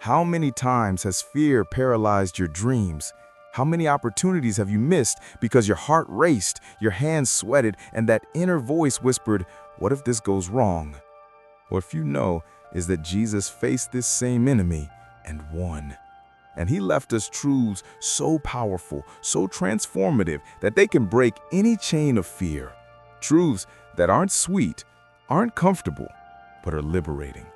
How many times has fear paralyzed your dreams? How many opportunities have you missed because your heart raced, your hands sweated, and that inner voice whispered, "What if this goes wrong?" What you know is that Jesus faced this same enemy and won. And he left us truths so powerful, so transformative, that they can break any chain of fear. Truths that aren't sweet, aren't comfortable, but are liberating.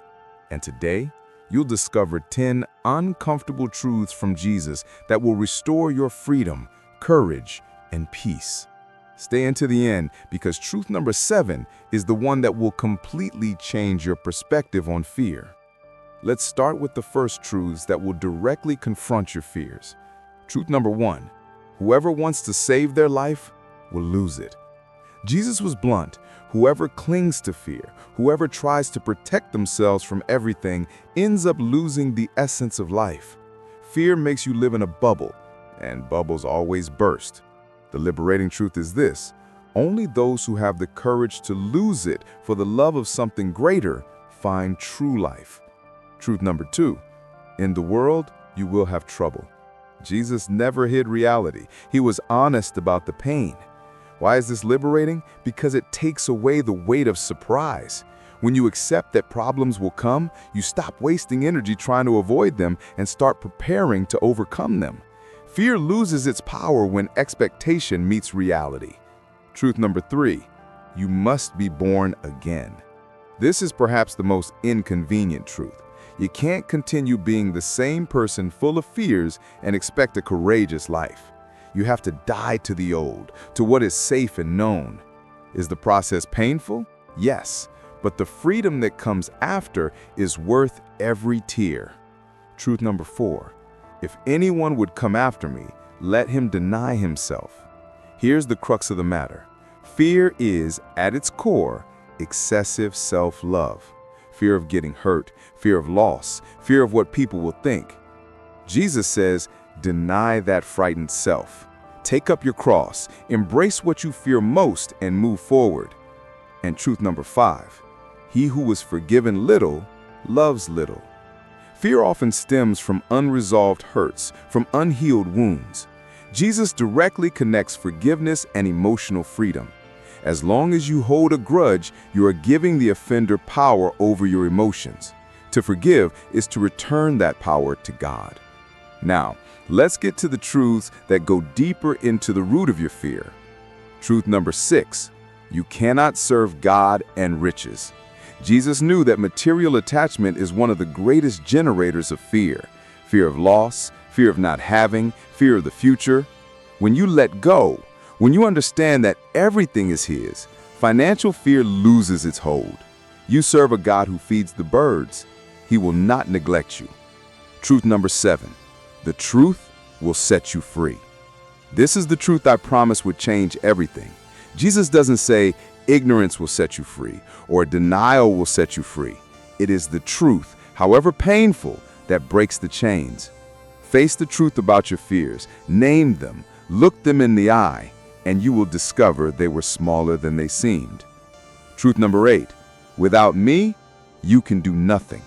And today, you'll discover 10 uncomfortable truths from Jesus that will restore your freedom, courage, and peace. Stay into the end, because truth number 7 is the one that will completely change your perspective on fear. Let's start with the first truths that will directly confront your fears. Truth number 1, whoever wants to save their life will lose it. Jesus was blunt. Whoever clings to fear, whoever tries to protect themselves from everything, ends up losing the essence of life. Fear makes you live in a bubble, and bubbles always burst. The liberating truth is this: only those who have the courage to lose it for the love of something greater find true life. Truth number 2, in the world, you will have trouble. Jesus never hid reality. He was honest about the pain. Why is this liberating? Because it takes away the weight of surprise. When you accept that problems will come, you stop wasting energy trying to avoid them and start preparing to overcome them. Fear loses its power when expectation meets reality. Truth number 3, you must be born again. This is perhaps the most inconvenient truth. You can't continue being the same person full of fears and expect a courageous life. You have to die to the old, to what is safe and known. Is the process painful? Yes, but the freedom that comes after is worth every tear. Truth number 4, if anyone would come after me, let him deny himself. Here's the crux of the matter. Fear is, at its core, excessive self-love. Fear of getting hurt, fear of loss, fear of what people will think. Jesus says, deny that frightened self. Take up your cross, embrace what you fear most, and move forward. And truth number 5, he who was forgiven little, loves little. Fear often stems from unresolved hurts, from unhealed wounds. Jesus directly connects forgiveness and emotional freedom. As long as you hold a grudge, you are giving the offender power over your emotions. To forgive is to return that power to God. Now, let's get to the truths that go deeper into the root of your fear. Truth number 6, you cannot serve God and riches. Jesus knew that material attachment is one of the greatest generators of fear. Fear of loss, fear of not having, fear of the future. When you let go, when you understand that everything is His, financial fear loses its hold. You serve a God who feeds the birds. He will not neglect you. Truth number 7, the truth will set you free. This is the truth I promise would change everything. Jesus doesn't say ignorance will set you free or denial will set you free. It is the truth, however painful, that breaks the chains. Face the truth about your fears, name them, look them in the eye, and you will discover they were smaller than they seemed. Truth number 8, without me, you can do nothing.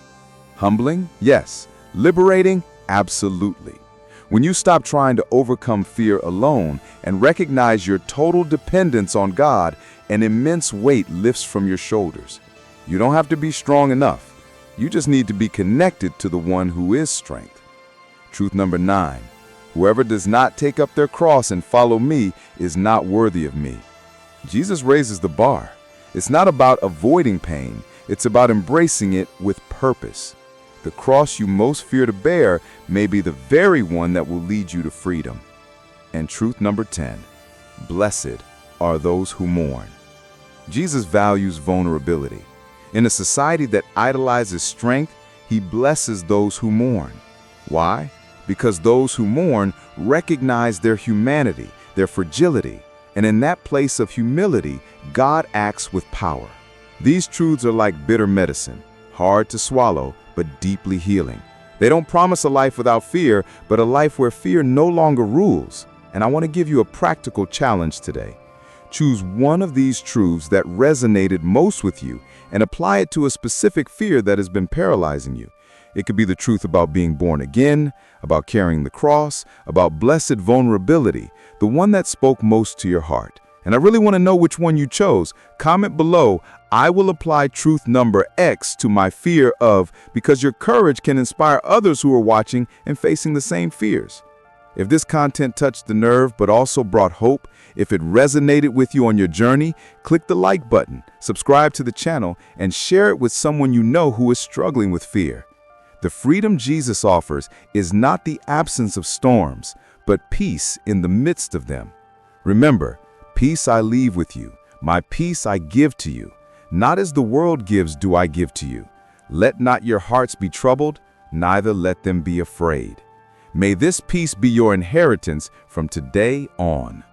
Humbling? Yes. Liberating? Absolutely. When you stop trying to overcome fear alone and recognize your total dependence on God, an immense weight lifts from your shoulders. You don't have to be strong enough. You just need to be connected to the one who is strength. Truth number 9, whoever does not take up their cross and follow me is not worthy of me. Jesus raises the bar. It's not about avoiding pain. It's about embracing it with purpose. The cross you most fear to bear may be the very one that will lead you to freedom. And truth number 10, blessed are those who mourn. Jesus values vulnerability. In a society that idolizes strength, He blesses those who mourn. Why? Because those who mourn recognize their humanity, their fragility, and in that place of humility, God acts with power. These truths are like bitter medicine, hard to swallow, but deeply healing. They don't promise a life without fear, but a life where fear no longer rules. And I want to give you a practical challenge today. Choose one of these truths that resonated most with you and apply it to a specific fear that has been paralyzing you. It could be the truth about being born again, about carrying the cross, about blessed vulnerability, the one that spoke most to your heart. And I really want to know which one you chose. Comment below, I will apply truth number X to my fear of, because your courage can inspire others who are watching and facing the same fears. If this content touched the nerve but also brought hope, if it resonated with you on your journey, click the like button, subscribe to the channel, and share it with someone you know who is struggling with fear. The freedom Jesus offers is not the absence of storms, but peace in the midst of them. Remember, peace I leave with you, my peace I give to you. Not as the world gives do I give to you. Let not your hearts be troubled, neither let them be afraid. May this peace be your inheritance from today on.